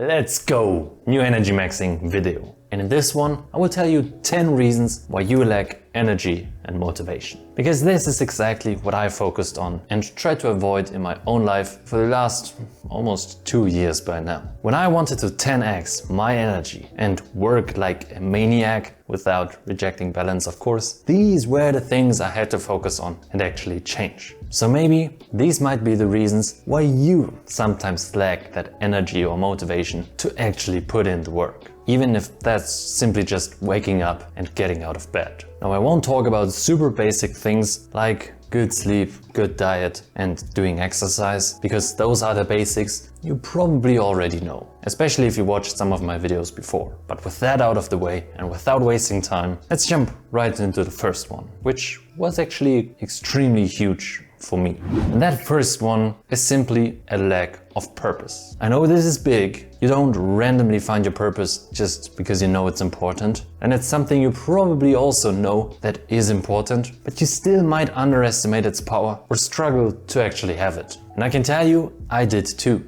Let's go! New Energymaxxing video. And in this one, I will tell you 10 reasons why you lack energy and motivation. Because this is exactly what I focused on and tried to avoid in my own life for the last almost 2 years by now. When I wanted to 10x my energy and work like a maniac without rejecting balance, of course, these were the things I had to focus on and actually change. So maybe these might be the reasons why you sometimes lack that energy or motivation to actually put in the work. Even if that's simply just waking up and getting out of bed. Now I won't talk about super basic things like good sleep, good diet and doing exercise, because those are the basics you probably already know, especially if you watched some of my videos before. But with that out of the way and without wasting time, let's jump right into the first one, which was actually extremely huge for me. And that first one is simply a lack of purpose. I know this is big. You don't randomly find your purpose just because you know it's important. And it's something you probably also know that is important, but you still might underestimate its power or struggle to actually have it. And I can tell you, I did too.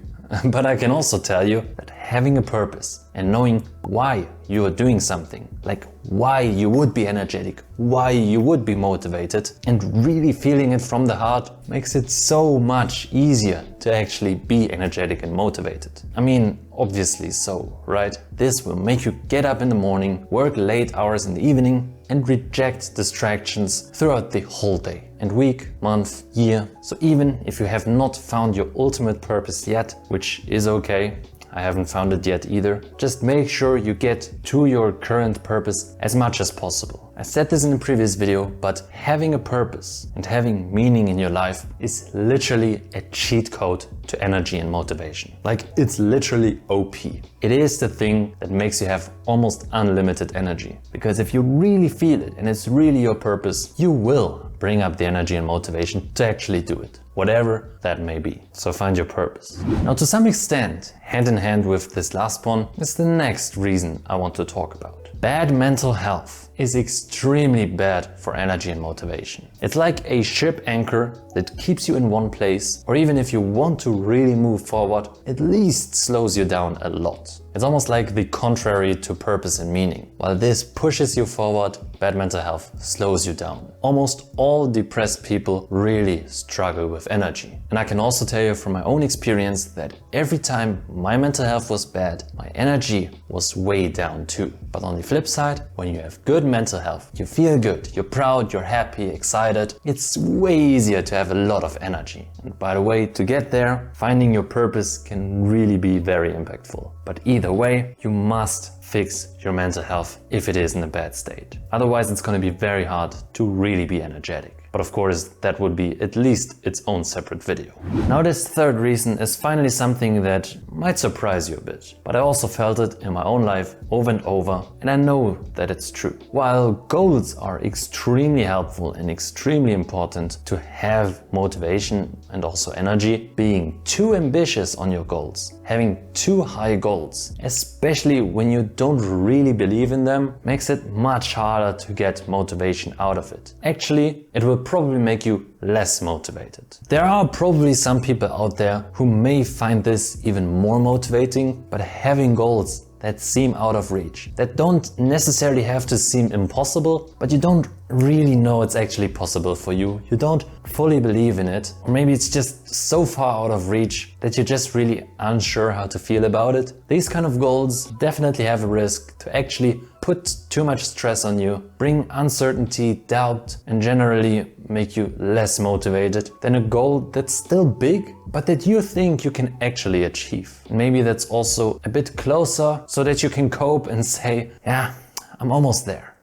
But I can also tell you that having a purpose and knowing why you are doing something, like why you would be energetic, why you would be motivated, and really feeling it from the heart makes it so much easier to actually be energetic and motivated. I mean, obviously so, right? This will make you get up in the morning, work late hours in the evening, and reject distractions throughout the whole day and week, month, year. So even if you have not found your ultimate purpose yet, which is okay, I haven't found it yet either, just make sure you get to your current purpose as much as possible. I said this in a previous video, but having a purpose and having meaning in your life is literally a cheat code to energy and motivation. Like, it's literally OP. It is the thing that makes you have almost unlimited energy. Because if you really feel it and it's really your purpose, you will bring up the energy and motivation to actually do it, whatever that may be. So find your purpose. Now, to some extent, hand in hand with this last one is the next reason I want to talk about. Bad mental health is extremely bad for energy and motivation. It's like a ship anchor that keeps you in one place, or even if you want to really move forward, at least slows you down a lot. It's almost like the contrary to purpose and meaning. While this pushes you forward, bad mental health slows you down. Almost all depressed people really struggle with energy. And I can also tell you from my own experience that every time my mental health was bad, my energy was way down too. But on the flip side, when you have good mental health, you feel good, you're proud, you're happy, excited, it's way easier to have a lot of energy. And by the way, to get there, finding your purpose can really be very impactful. But either way, you must fix your mental health if it is in a bad state. Otherwise, it's going to be very hard to really be energetic. But of course, that would be at least its own separate video. Now, this third reason is finally something that might surprise you a bit. But I also felt it in my own life over and over, and I know that it's true. While goals are extremely helpful and extremely important to have motivation and also energy, being too ambitious on your goals, having too high goals, especially when you don't really believe in them, makes it much harder to get motivation out of it. Actually, it will probably make you less motivated. There are probably some people out there who may find this even more motivating, but having goals that seem out of reach, that don't necessarily have to seem impossible, but you don't really know it's actually possible for you. You don't fully believe in it, or maybe it's just so far out of reach that you're just really unsure how to feel about it. These kind of goals definitely have a risk to actually put too much stress on you, bring uncertainty, doubt, and generally make you less motivated than a goal that's still big, but that you think you can actually achieve. Maybe that's also a bit closer so that you can cope and say, yeah, I'm almost there.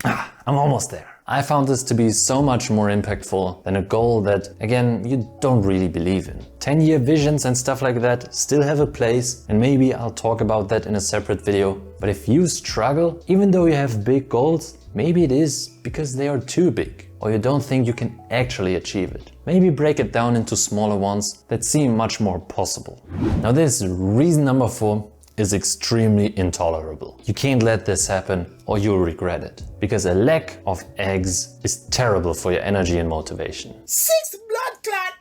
I'm almost there. I found this to be so much more impactful than a goal that, again, you don't really believe in. 10-year visions and stuff like that still have a place, and maybe I'll talk about that in a separate video. But if you struggle, even though you have big goals, maybe it is because they are too big, or you don't think you can actually achieve it. Maybe break it down into smaller ones that seem much more possible. Now, this reason number 4 is extremely intolerable. You can't let this happen or you'll regret it. Because a lack of eggs is terrible for your energy and motivation. 6 blood clot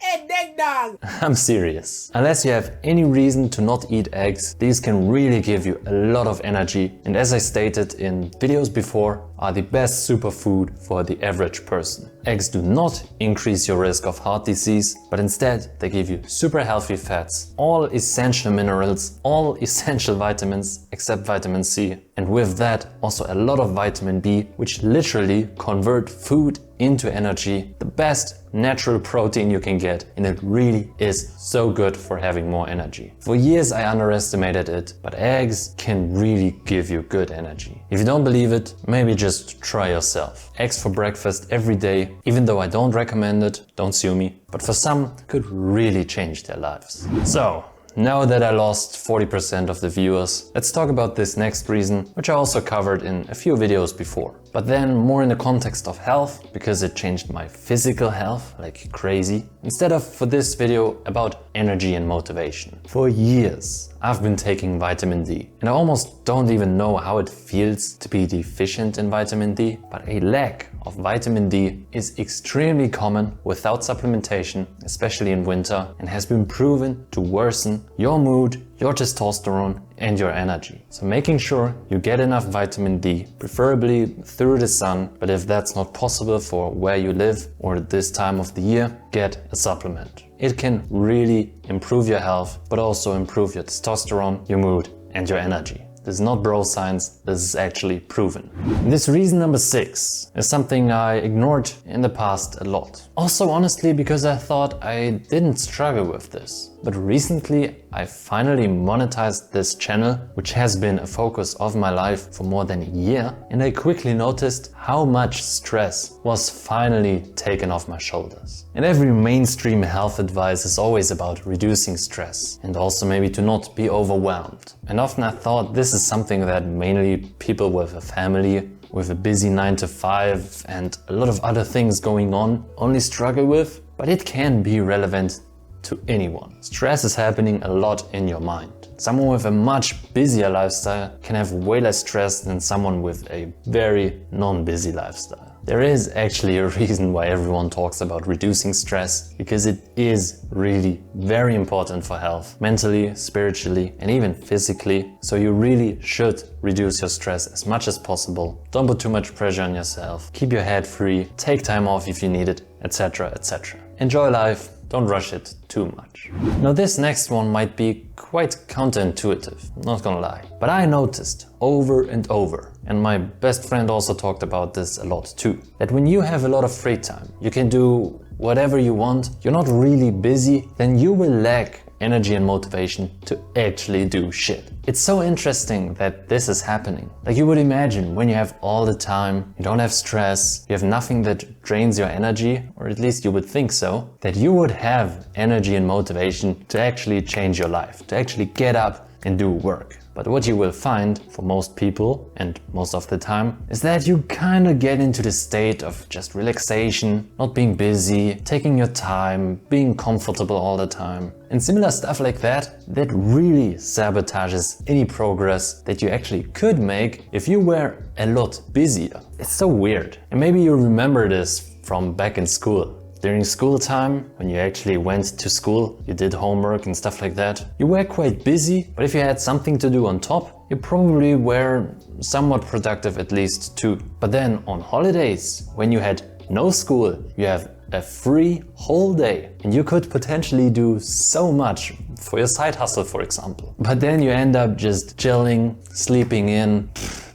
I'm serious. Unless you have any reason to not eat eggs, these can really give you a lot of energy, and as I stated in videos before, are the best superfood for the average person. Eggs do not increase your risk of heart disease, but instead they give you super healthy fats, all essential minerals, all essential vitamins except vitamin C, and with that also a lot of vitamin B, which literally convert food into energy, the best natural protein you can get, and it really is so good for having more energy. For years I underestimated it, but eggs can really give you good energy. If you don't believe it, maybe just try yourself. Eggs for breakfast every day, even though I don't recommend it, don't sue me, but for some could really change their lives. So, now that I lost 40% of the viewers, let's talk about this next reason, which I also covered in a few videos before. But then more in the context of health, because it changed my physical health like crazy, instead of for this video about energy and motivation. For years, I've been taking vitamin D, and I almost don't even know how it feels to be deficient in vitamin D, but a lack of vitamin D is extremely common without supplementation, especially in winter, and has been proven to worsen your mood, your testosterone and your energy. So making sure you get enough vitamin D, preferably through the sun, but if that's not possible for where you live or this time of the year, get a supplement. It can really improve your health, but also improve your testosterone, your mood and your energy. This is not bro science, this is actually proven. This reason number 6 is something I ignored in the past a lot. Also honestly because I thought I didn't struggle with this. But recently I finally monetized this channel, which has been a focus of my life for more than a year, and I quickly noticed how much stress was finally taken off my shoulders. And every mainstream health advice is always about reducing stress and also maybe to not be overwhelmed. And often I thought this is something that mainly people with a family, with a busy 9 to 5 and a lot of other things going on only struggle with, but it can be relevant to anyone. Stress is happening a lot in your mind. Someone with a much busier lifestyle can have way less stress than someone with a very non-busy lifestyle. There is actually a reason why everyone talks about reducing stress, because it is really very important for health, mentally, spiritually, and even physically. So you really should reduce your stress as much as possible. Don't put too much pressure on yourself. Keep your head free, take time off if you need it, etc., etc. Enjoy life. Don't rush it too much. Now this next one might be quite counterintuitive, not gonna lie. But I noticed over and over, and my best friend also talked about this a lot too, that when you have a lot of free time, you can do whatever you want, you're not really busy, then you will lack energy and motivation to actually do shit. It's so interesting that this is happening. Like you would imagine when you have all the time, you don't have stress, you have nothing that drains your energy, or at least you would think so, that you would have energy and motivation to actually change your life, to actually get up and do work. But what you will find for most people, and most of the time, is that you kind of get into the state of just relaxation, not being busy, taking your time, being comfortable all the time. And similar stuff like that really sabotages any progress that you actually could make if you were a lot busier. It's so weird. And maybe you remember this from back in school. During school time, when you actually went to school, you did homework and stuff like that, you were quite busy, but if you had something to do on top, you probably were somewhat productive at least too. But then on holidays, when you had no school, you have a free whole day and you could potentially do so much for your side hustle, for example. But then you end up just chilling, sleeping in,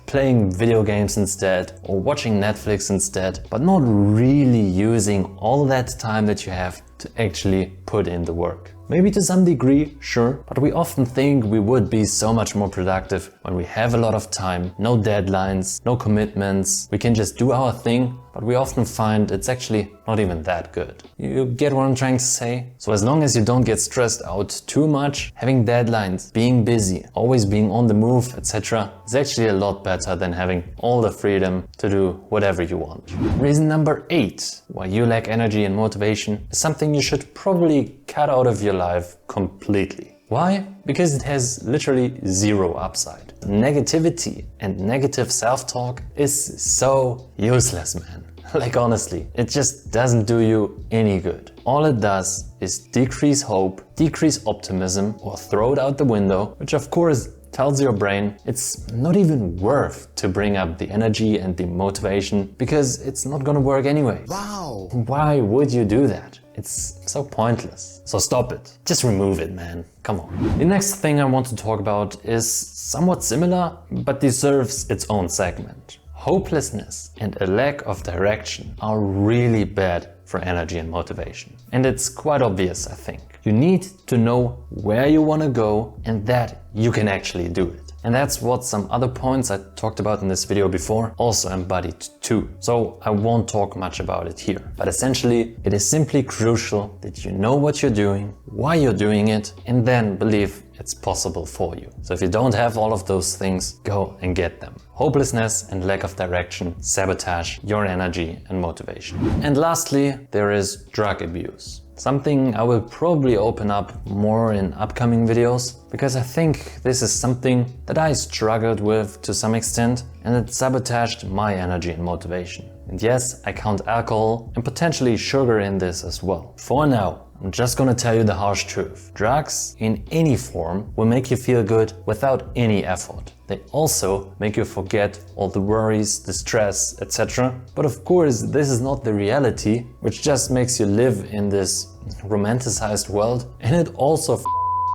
playing video games instead, or watching Netflix instead, but not really using all that time that you have to actually put in the work. Maybe to some degree, sure, but we often think we would be so much more productive when we have a lot of time, no deadlines, no commitments, we can just do our thing, but we often find it's actually not even that good. You get what I'm trying to say? So as long as you don't get stressed out too much, having deadlines, being busy, always being on the move, etc. is actually a lot better than having all the freedom to do whatever you want. Reason number 8 why you lack energy and motivation is something you should probably cut out of your life completely. Why? Because it has literally zero upside. Negativity and negative self-talk is so useless, man. Like honestly, it just doesn't do you any good. All it does is decrease hope, decrease optimism, or throw it out the window, which of course tells your brain it's not even worth to bring up the energy and the motivation because it's not gonna work anyway. Wow! Why would you do that? It's so pointless. So stop it. Just remove it, man. Come on. The next thing I want to talk about is somewhat similar, but deserves its own segment. Hopelessness and a lack of direction are really bad for energy and motivation. And it's quite obvious, I think. You need to know where you want to go and that you can actually do it. And that's what some other points I talked about in this video before also embodied too. So I won't talk much about it here. But essentially, it is simply crucial that you know what you're doing, why you're doing it, and then believe it's possible for you. So if you don't have all of those things, go and get them. Hopelessness and lack of direction sabotage your energy and motivation. And lastly, there is drug abuse. Something I will probably open up more in upcoming videos, because I think this is something that I struggled with to some extent and it sabotaged my energy and motivation. And yes, I count alcohol and potentially sugar in this as well. For now, I'm just gonna tell you the harsh truth. Drugs in any form will make you feel good without any effort. They also make you forget all the worries, the stress, etc. But of course, this is not the reality, which just makes you live in this romanticized world, and it also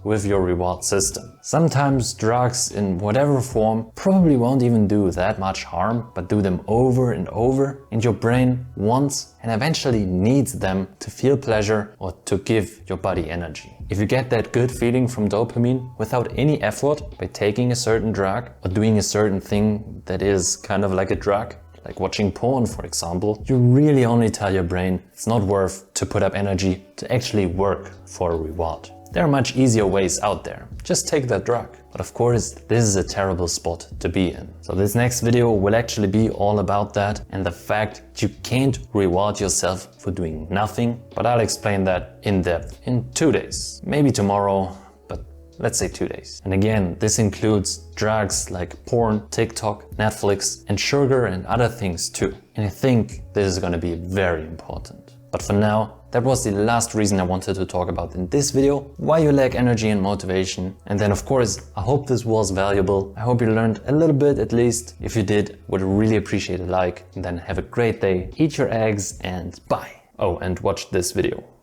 with your reward system. Sometimes drugs in whatever form probably won't even do that much harm, but do them over and over, and your brain wants and eventually needs them to feel pleasure or to give your body energy. If you get that good feeling from dopamine without any effort by taking a certain drug or doing a certain thing that is kind of like a drug, like watching porn for example, you really only tell your brain it's not worth to put up energy to actually work for a reward. There are much easier ways out there. Just take that drug. But of course, this is a terrible spot to be in. So this next video will actually be all about that and the fact that you can't reward yourself for doing nothing. But I'll explain that in depth in 2 days. Maybe tomorrow, but let's say 2 days. And again, this includes drugs like porn, TikTok, Netflix, and sugar and other things too. And I think this is going to be very important. But for now, that was the last reason I wanted to talk about in this video, why you lack energy and motivation. And then of course, I hope this was valuable. I hope you learned a little bit at least. If you did, would really appreciate a like. And then have a great day, eat your eggs and bye. Oh, and watch this video.